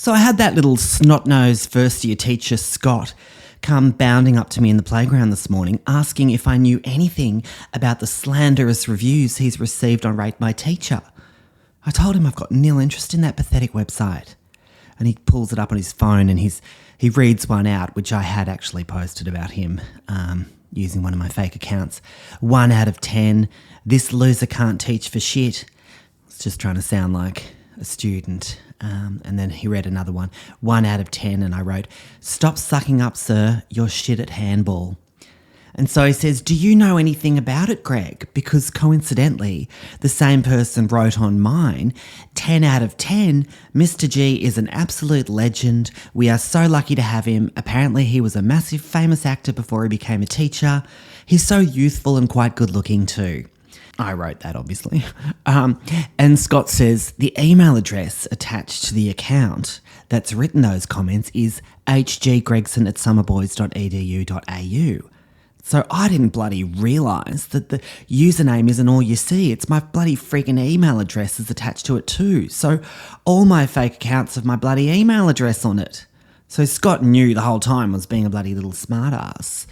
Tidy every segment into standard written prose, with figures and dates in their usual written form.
So I had that little snot-nosed first-year teacher, Scott, come bounding up to me in the playground this morning asking if I knew anything about the slanderous reviews he's received on Rate My Teacher. I told him I've got nil interest in that pathetic website. And he pulls it up on his phone and he reads one out, which I had actually posted about him using one of my fake accounts. 1 out of 10, this loser can't teach for shit. It's just trying to sound like a student. And then he read another one, 1 out of 10, and I wrote, "Stop sucking up, sir, you're shit at handball." And so he says, "Do you know anything about it, Greg? Because coincidentally, the same person wrote on mine, 10 out of 10, Mr. G is an absolute legend. We are so lucky to have him. Apparently he was a massive famous actor before he became a teacher. He's so youthful and quite good looking too." I wrote that, obviously. And Scott says, the email address attached to the account that's written those comments is hggregson@summerboys.edu.au. So I didn't bloody realise that the username isn't all you see. It's my bloody freaking email address is attached to it too. So all my fake accounts have my bloody email address on it. So Scott knew the whole time I was being a bloody little smartass.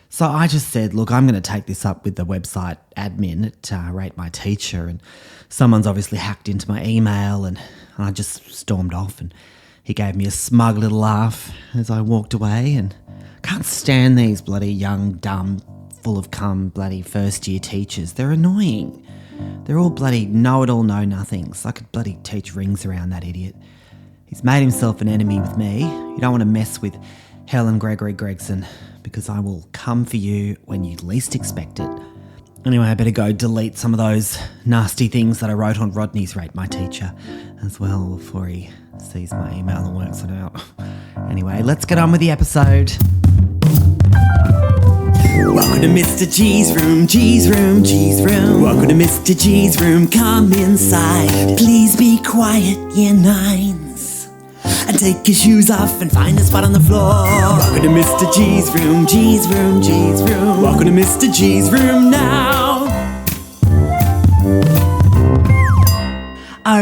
So I just said, look, I'm going to take this up with the website admin at Rate My Teacher, and someone's obviously hacked into my email, and I just stormed off, and he gave me a smug little laugh as I walked away, and can't stand these bloody young, dumb, full of cum bloody first-year teachers. They're annoying. They're all bloody know-it-all, know-nothings. I could bloody teach rings around that idiot. He's made himself an enemy with me. You don't want to mess with Helen Gregory Gregson, because I will come for you when you least expect it. Anyway, I better go delete some of those nasty things that I wrote on Rodney's Rate My Teacher as well before he sees my email and works it out. Anyway, let's get on with the episode. Welcome to Mr. G's room, G's room, G's room. Welcome to Mr. G's room, come inside. Please be quiet, year nines. And take your shoes off and find a spot on the floor. Welcome to Mr. G's room, G's room, G's room. Welcome to Mr. G's room now.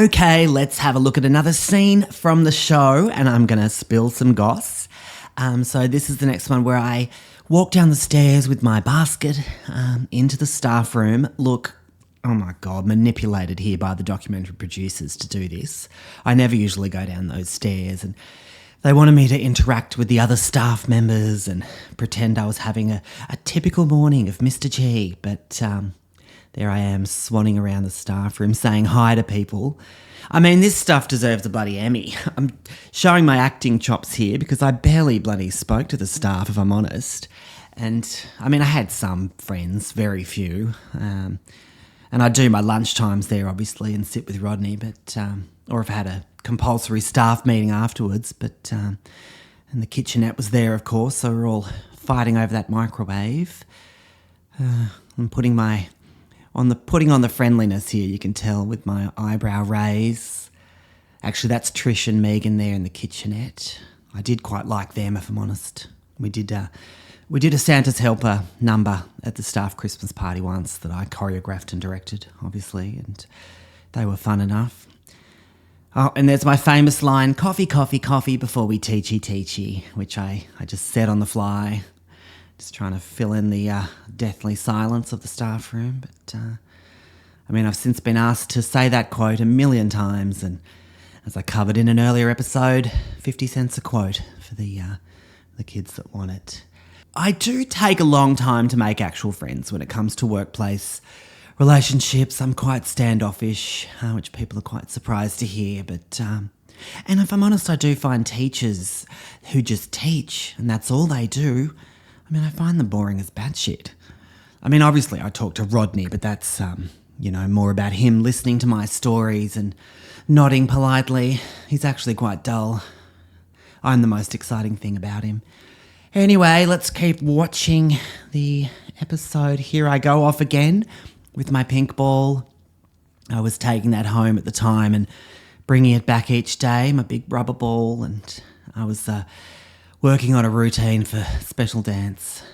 Okay, let's have a look at another scene from the show, and I'm going to spill some goss. So this is the next one where I walk down the stairs with my basket into the staff room. Look, oh my God, manipulated here by the documentary producers to do this. I never usually go down those stairs, and they wanted me to interact with the other staff members and pretend I was having a typical morning of Mr. G, but there I am swanning around the staff room saying hi to people. I mean, this stuff deserves a bloody Emmy. I'm showing my acting chops here because I barely bloody spoke to the staff, if I'm honest. And, I mean, I had some friends, very few, and I do my lunch times there, obviously, and sit with Rodney, but or if I had a compulsory staff meeting afterwards, but and the kitchenette was there, of course, so we're all fighting over that microwave. I'm putting on the friendliness here, you can tell, with my eyebrow raise. Actually, that's Trish and Megan there in the kitchenette. I did quite like them, if I'm honest. We did a Santa's Helper number at the staff Christmas party once that I choreographed and directed, obviously, and they were fun enough. Oh, and there's my famous line, "Coffee, coffee, coffee before we teachy," which I just said on the fly, just trying to fill in the deathly silence of the staff room. But, I mean, I've since been asked to say that quote a million times, and as I covered in an earlier episode, 50 cents a quote for the kids that want it. I do take a long time to make actual friends when it comes to workplace relationships. I'm quite standoffish, which people are quite surprised to hear. But and if I'm honest, I do find teachers who just teach and that's all they do. I mean, I find them boring as batshit. I mean, obviously I talk to Rodney, but that's, more about him listening to my stories and nodding politely. He's actually quite dull. I'm the most exciting thing about him. Anyway, let's keep watching the episode. Here I go off again with my pink ball. I was taking that home at the time and bringing it back each day, my big rubber ball, and I was working on a routine for special dance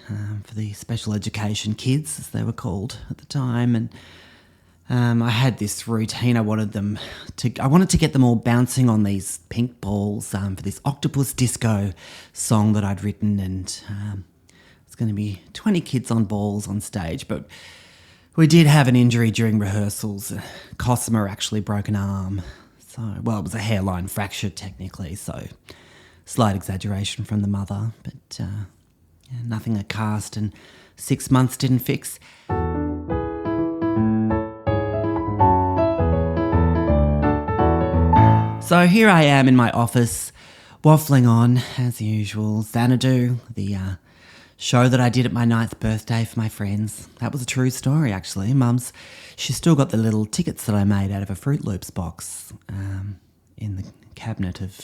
for the special education kids, as they were called at the time. And I had this routine. I wanted to get them all bouncing on these pink balls for this octopus disco song that I'd written, and it's going to be 20 kids on balls on stage. But we did have an injury during rehearsals. Cosima actually broke an arm. It was a hairline fracture technically, so slight exaggeration from the mother, but nothing a cast and 6 months didn't fix. So here I am in my office, waffling on, as usual. Xanadu, the show that I did at my 9th birthday for my friends. That was a true story, actually. Mum's, she's still got the little tickets that I made out of a Fruit Loops box in the cabinet of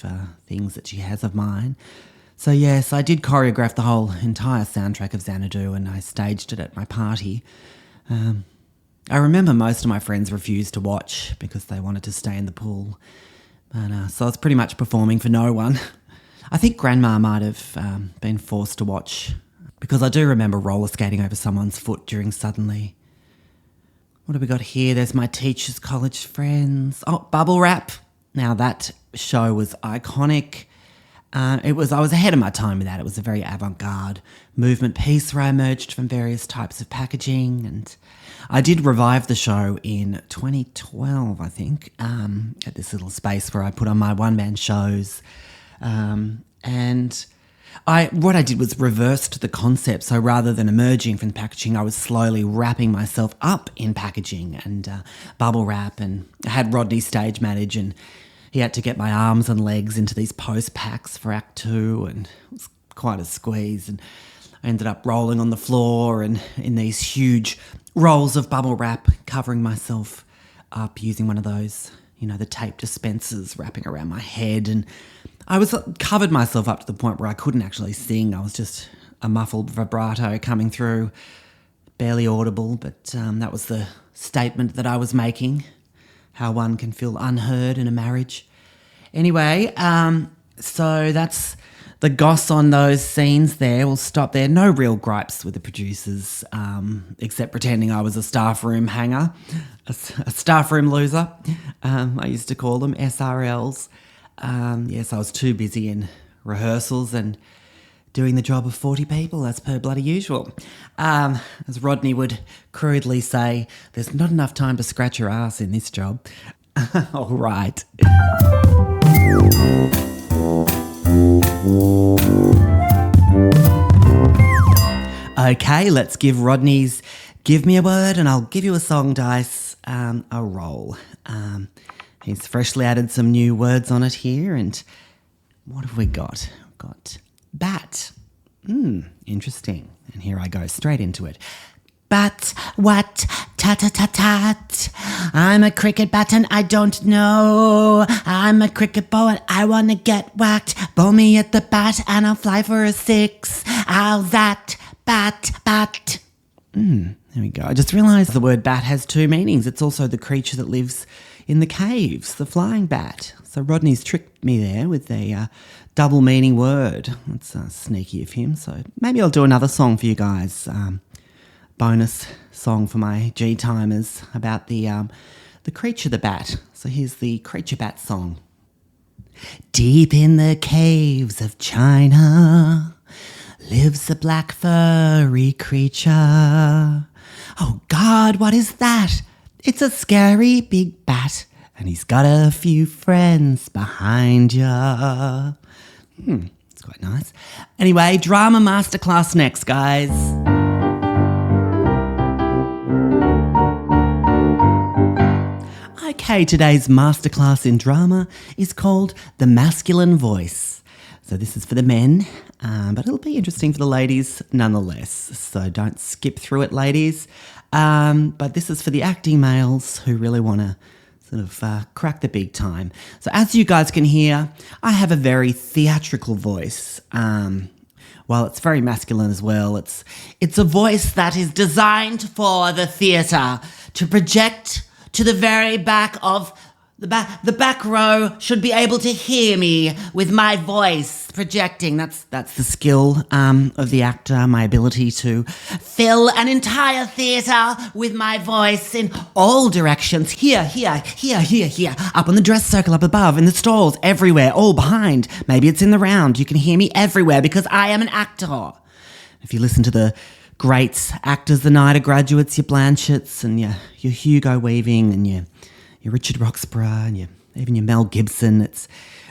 things that she has of mine. So yes, I did choreograph the whole entire soundtrack of Xanadu, and I staged it at my party. I remember most of my friends refused to watch because they wanted to stay in the pool. But, so I was pretty much performing for no one. I think Grandma might have been forced to watch, because I do remember roller skating over someone's foot during Suddenly. What have we got here? There's my teachers' college friends. Oh, Bubblewrap. Now that show was iconic. I was ahead of my time with that. It was a very avant-garde movement piece where I emerged from various types of packaging, and I did revive the show in 2012, I think, at this little space where I put on my one-man shows. And what I did was reversed the concept. So rather than emerging from the packaging, I was slowly wrapping myself up in packaging and bubble wrap. And I had Rodney stage manage, and he had to get my arms and legs into these post packs for Act 2, and it was quite a squeeze. And I ended up rolling on the floor and in these huge rolls of bubble wrap, covering myself up using one of those, the tape dispensers wrapping around my head. And I covered myself up to the point where I couldn't actually sing. I was just a muffled vibrato coming through, barely audible, but that was the statement that I was making, how one can feel unheard in a marriage. Anyway, so that's the goss on those scenes there. We'll stop there. No real gripes with the producers, except pretending I was a staff room hanger, a staff room loser. I used to call them SRLs. Yes, I was too busy in rehearsals and doing the job of 40 people as per bloody usual. As Rodney would crudely say, there's not enough time to scratch your ass in this job. All right. Okay, let's give Rodney's Give Me a Word and I'll Give You a Song dice a roll. He's freshly added some new words on it here, and what have we got? We've got bat. Interesting. And here I go, straight into it. Bat, what, tat-tat-tat-tat. I'm a cricket bat and I don't know. I'm a cricket ball and I want to get whacked. Bowl me at the bat and I'll fly for a 6. How's that? Bat, bat. There we go. I just realised the word bat has 2 meanings. It's also the creature that lives in the caves, the flying bat. So Rodney's tricked me there with a double meaning word. That's sneaky of him. So maybe I'll do another song for you guys. Bonus song for my G-timers about the creature, the bat. So here's the creature bat song. Deep in the caves of China lives a black furry creature. Oh God, what is that? It's a scary big bat, and he's got a few friends behind ya. It's quite nice. Anyway, Drama Masterclass next, guys. Okay, today's masterclass in drama is called The Masculine Voice. So this is for the men, but it'll be interesting for the ladies nonetheless. So don't skip through it, ladies. But this is for the acting males who really want to sort of crack the big time. So as you guys can hear, I have a very theatrical voice. Well, it's very masculine as well. It's a voice that is designed for the theatre to project to the very back of the back row should be able to hear me with my voice projecting. That's the skill of the actor, my ability to fill an entire theatre with my voice in all directions. Here, up on the dress circle up above, in the stalls, everywhere, all behind. Maybe it's in the round. You can hear me everywhere because I am an actor. If you listen to the greats, actors, the NIDA graduates, your Blanchetts and your Hugo Weaving and your Richard Roxburgh and even your Mel Gibson,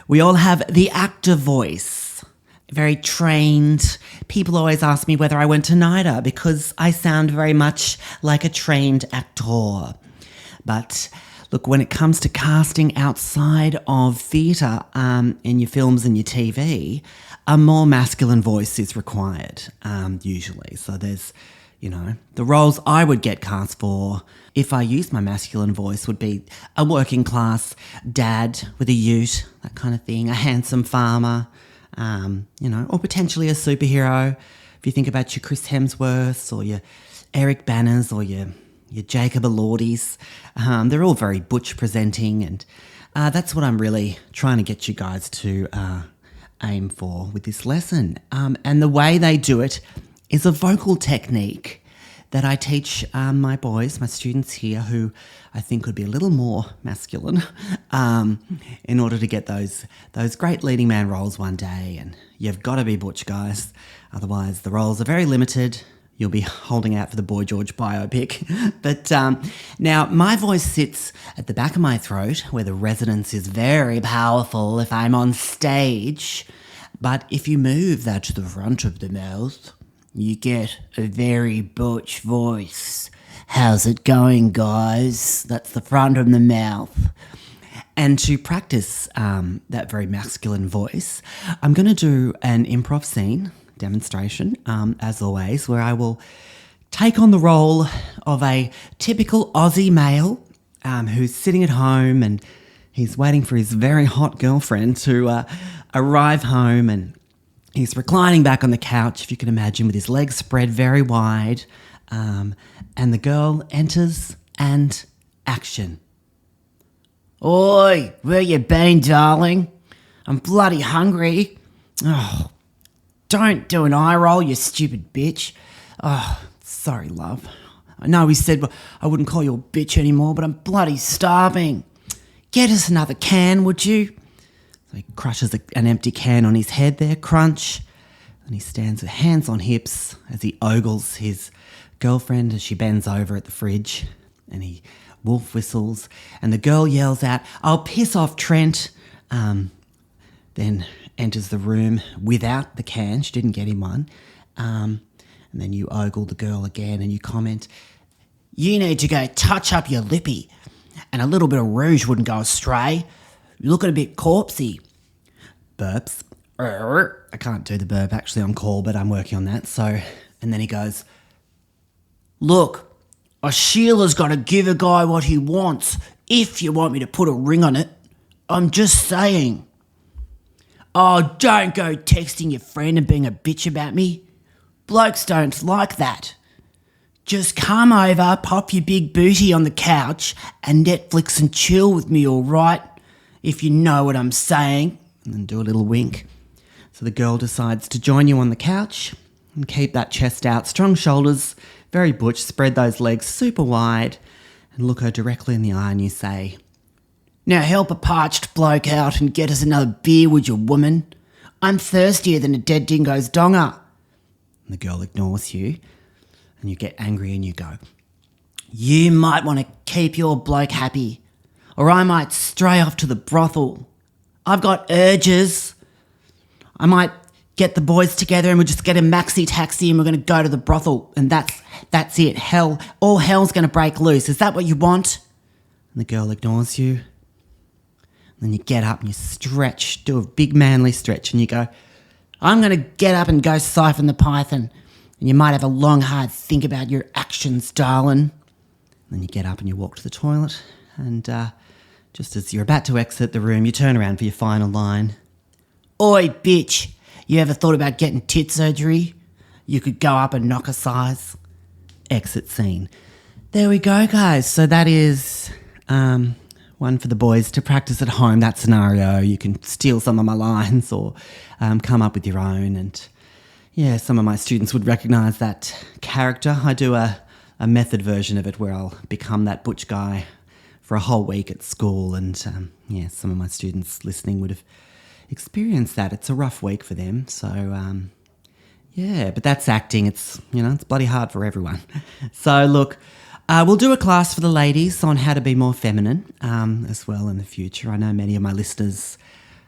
we all have the actor voice. Very trained. People always ask me whether I went to NIDA because I sound very much like a trained actor. But look, when it comes to casting outside of theatre in your films and your TV, a more masculine voice is required, usually. So there's, the roles I would get cast for if I used my masculine voice would be a working class dad with a ute, that kind of thing, a handsome farmer, or potentially a superhero. If you think about your Chris Hemsworths or your Eric Banners or your Jacob Elordis, they're all very butch presenting, and that's what I'm really trying to get you guys to aim for with this lesson. And the way they do it is a vocal technique that I teach my boys, my students here, who I think would be a little more masculine in order to get those great leading man roles one day. And you've got to be butch, guys. Otherwise, the roles are very limited. You'll be holding out for the Boy George biopic. But now, my voice sits at the back of my throat, where the resonance is very powerful if I'm on stage. But if you move that to the front of the mouth, you get a very butch voice. How's it going, guys? That's the front of the mouth. And to practice that very masculine voice, I'm going to do an improv scene demonstration, as always, where I will take on the role of a typical Aussie male who's sitting at home and he's waiting for his very hot girlfriend to arrive home, and he's reclining back on the couch, if you can imagine, with his legs spread very wide, and the girl enters and action. Oi, where you been, darling? I'm bloody hungry. Oh, don't do an eye roll, you stupid bitch. Oh, sorry, love. I know we said I wouldn't call you a bitch anymore, but I'm bloody starving. Get us another can, would you? So he crushes an empty can on his head there, crunch. And he stands with hands on hips as he ogles his girlfriend as she bends over at the fridge. And he wolf whistles. And the girl yells out, "Oh, piss off, Trent." Then enters the room without the can. She didn't get him one. And then you ogle the girl again and you comment, "You need to go touch up your lippy. And a little bit of rouge wouldn't go astray. You're looking a bit corpsey." Burps. I can't do the burp actually on call, but I'm working on that. So, and then he goes, "Look, a Sheila's got to give a guy what he wants if you want me to put a ring on it. I'm just saying." "Oh, don't go texting your friend and being a bitch about me. Blokes don't like that. Just come over, pop your big booty on the couch and Netflix and chill with me, all right? If you know what I'm saying." And then do a little wink. So the girl decides to join you on the couch and keep that chest out, strong shoulders, very butch, spread those legs super wide and look her directly in the eye and you say, "Now help a parched bloke out and get us another beer, would you, woman? I'm thirstier than a dead dingo's donger." And the girl ignores you and you get angry and you go, "You might want to keep your bloke happy or I might stray off to the brothel. I've got urges. I might get the boys together and we'll just get a maxi taxi and we're going to go to the brothel and that's it. All hell's going to break loose. Is that what you want?" And the girl ignores you. Then you get up and you stretch, do a big manly stretch and you go, "I'm going to get up and go siphon the python." And you might have a long, hard think about your actions, darling. Then you get up and you walk to the toilet and just as you're about to exit the room, you turn around for your final line. "Oi, bitch, you ever thought about getting tit surgery? You could go up and knock a size." Exit scene. There we go, guys. So that is one for the boys to practice at home, that scenario. You can steal some of my lines or come up with your own. And yeah, some of my students would recognise that character. I do a method version of it where I'll become that butch guy for a whole week at school. And some of my students listening would have experienced that. It's a rough week for them. So but that's acting. It's bloody hard for everyone. So look, we'll do a class for the ladies on how to be more feminine as well in the future. I know many of my listeners,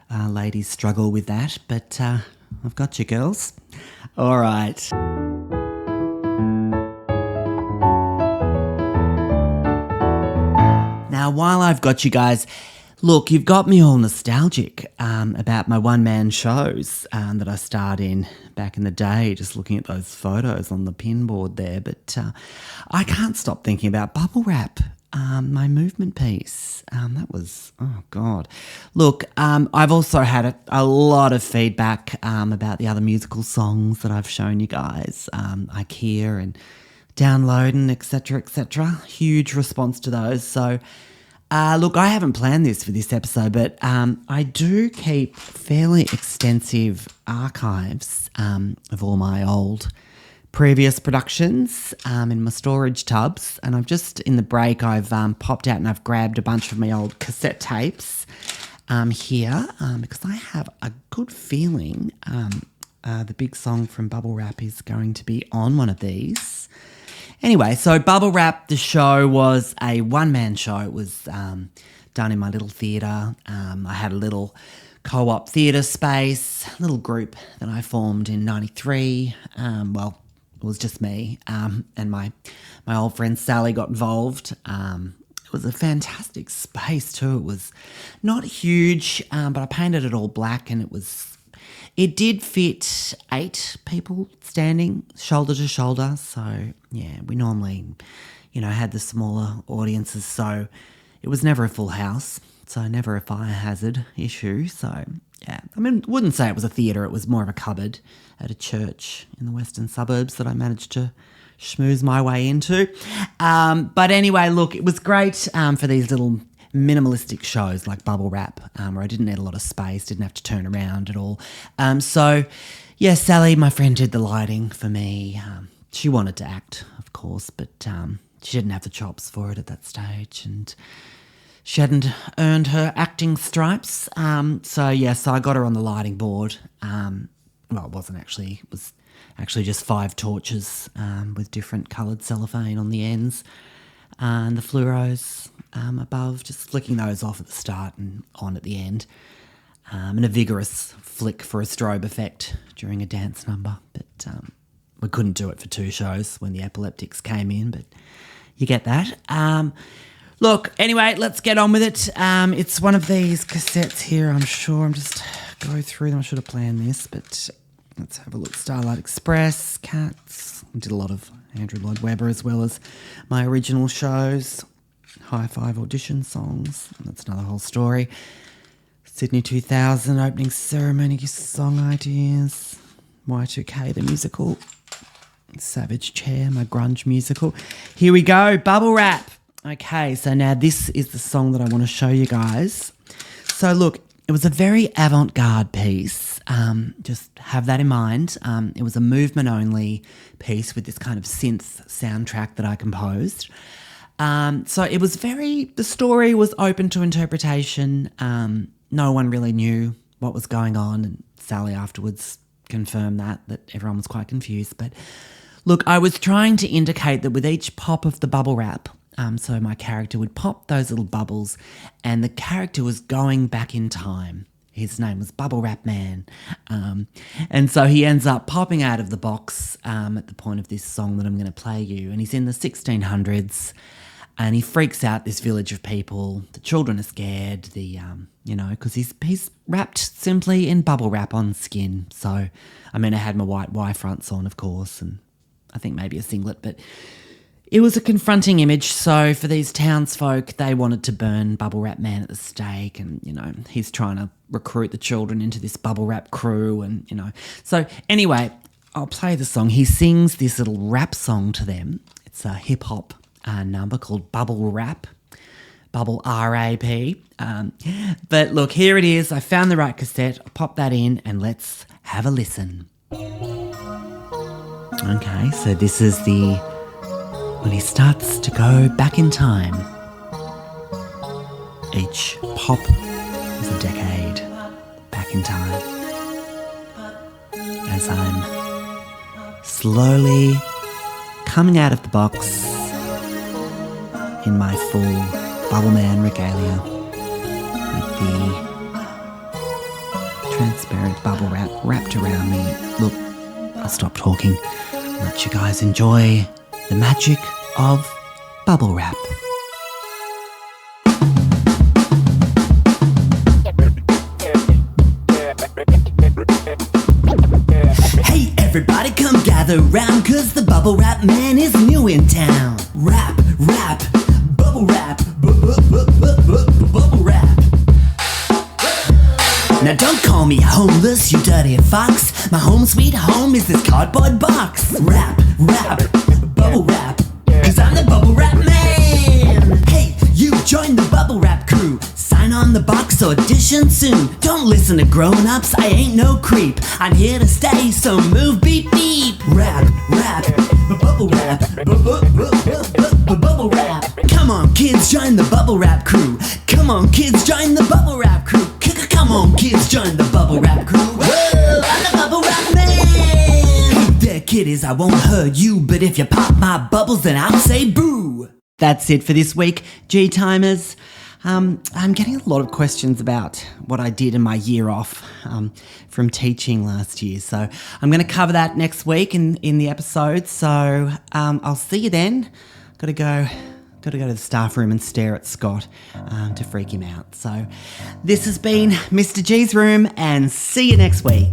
ladies, struggle with that, but I've got you, girls. All right. Now, while I've got you guys, look, you've got me all nostalgic about my one-man shows that I starred in back in the day, just looking at those photos on the pinboard there. But I can't stop thinking about Bubblewrap, my movement piece. That was, oh, God. Look, I've also had a lot of feedback about the other musical songs that I've shown you guys, IKEA and downloading, etc., etc. Huge response to those. So, look, I haven't planned this for this episode, but I do keep fairly extensive archives of all my old previous productions in my storage tubs. And I've just, in the break, I've popped out and I've grabbed a bunch of my old cassette tapes here because I have a good feeling the big song from Bubblewrap is going to be on one of these. Anyway, so Bubblewrap, the show, was a one-man show. It was done in my little theatre. I had a little co-op theatre space, little group that I formed in 93. Well, it was just me and my old friend Sally got involved. It was a fantastic space too. It was not huge, but I painted it all black and it did fit 8 people standing shoulder to shoulder. So, yeah, we normally, had the smaller audiences. So it was never a full house. So never a fire hazard issue. So, yeah, I mean, wouldn't say it was a theatre. It was more of a cupboard at a church in the western suburbs that I managed to schmooze my way into. But anyway, look, it was great for these little minimalistic shows like Bubblewrap, where I didn't need a lot of space, didn't have to turn around at all. So, yeah, Sally, my friend, did the lighting for me. She wanted to act, of course, but she didn't have the chops for it at that stage, and she hadn't earned her acting stripes. So I got her on the lighting board. Well, it wasn't actually. It was actually just 5 torches with different coloured cellophane on the ends. And the fluoros above, just flicking those off at the start and on at the end. And a vigorous flick for a strobe effect during a dance number. But we couldn't do it for 2 shows when the epileptics came in, but you get that. Look, anyway, let's get on with it. It's one of these cassettes here, I'm sure. I'm just go through them. I should have planned this, but let's have a look. Starlight Express, Cats. I did a lot of Andrew Lloyd Webber as well as my original shows. High Five audition songs. That's another whole story. Sydney 2000 opening ceremony song ideas. Y2K the musical. Savage Chair, my grunge musical. Here we go, Bubblewrap. Okay, so now this is the song that I want to show you guys. So look, it was a very avant-garde piece. Just have that in mind. It was a movement-only piece with this kind of synth soundtrack that I composed. So it was the story was open to interpretation. No one really knew what was going on, and Sally afterwards confirmed that everyone was quite confused. But look, I was trying to indicate that with each pop of the bubble wrap, so my character would pop those little bubbles and the character was going back in time. His name was Bubblewrap Man. And so he ends up popping out of the box at the point of this song that I'm going to play you. And he's in the 1600s and he freaks out this village of people. The children are scared, because he's wrapped simply in bubble wrap on skin. So, I mean, I had my white Y fronts on, of course, and I think maybe a singlet, but it was a confronting image. So for these townsfolk, they wanted to burn Bubble Wrap Man at the stake, and he's trying to recruit the children into this bubble wrap crew, and So anyway, I'll play the song. He sings this little rap song to them. It's a hip hop number called Bubble Wrap Bubble R-A-P. But look, here it is. I found the right cassette. I'll pop that in and let's have a listen. Okay, so this is when he starts to go back in time. Each pop is a decade back in time. As I'm slowly coming out of the box in my full Bubbleman regalia with the transparent bubble wrap wrapped around me. Look, I'll stop talking. I'll let you guys enjoy the magic of bubble wrap. Hey everybody, come gather round, 'cause the bubble wrap man is new in town. Rap, bubble wrap, bubble wrap. Now don't call me homeless, you dirty fox. My home sweet home is this cardboard box. Rap, bubble wrap, 'cause I'm the bubble wrap man. Hey, you join the bubble wrap crew. Sign on the box, audition soon. Don't listen to grown-ups, I ain't no creep. I'm here to stay, so move, beep, beep. Rap, bubble wrap, bubble wrap. Come on kids, join the bubble wrap crew. Come on kids, join the bubble wrap crew. Come on kids, join the bubble wrap crew. Whoa, I'm the bubble wrap man. Hey there kiddies, I won't hurt you, but if you pop my bubbles, then I'll say boo. That's it for this week, G-Timers. I'm getting a lot of questions about what I did in my year off from teaching last year. So I'm going to cover that next week in the episode. So I'll see you then. Got to go to the staff room and stare at Scott to freak him out. So this has been Mr. G's Room, and see you next week.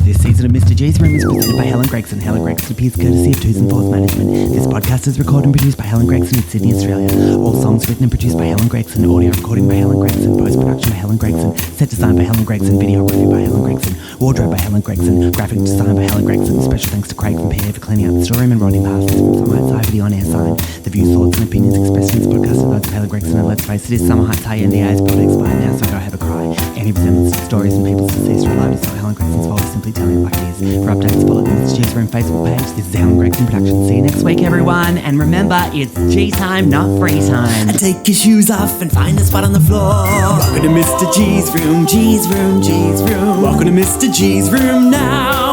This season of Mr. G's Room is presented by Helen Gregson. Helen Gregson appears courtesy of Twos and Fours Management. This podcast is recorded and produced by Helen Gregson in Sydney, Australia. All songs written and produced by Helen Gregson. Audio recording by Helen Gregson. Post-production by Helen Gregson. Set design by Helen Gregson. Videography by Helen Gregson. Wardrobe by Helen Gregson. Graphic design by Helen Gregson. Special thanks to Craig from PA for cleaning out the storeroom and Rodney Parsons from Summer Heights High for the on-air sign. The views, thoughts and opinions expressed in this podcast are those of Helen Gregson, and let's face it, is Summer Heights High NDA's product expired now, so go have a cry. Any resemblance to stories and people's deceased or alive is not Helen Gregson's fault, is simply telling it like it is. For updates, follow the Mr. G's Room Facebook page. This is Helen Gregson Productions. See you next week, everyone. And remember, it's G time, not free time. And take your shoes off and find a spot on the floor. Welcome to Mr. G's Room, G's Room, G's Room. Welcome to Mr. G's Room now.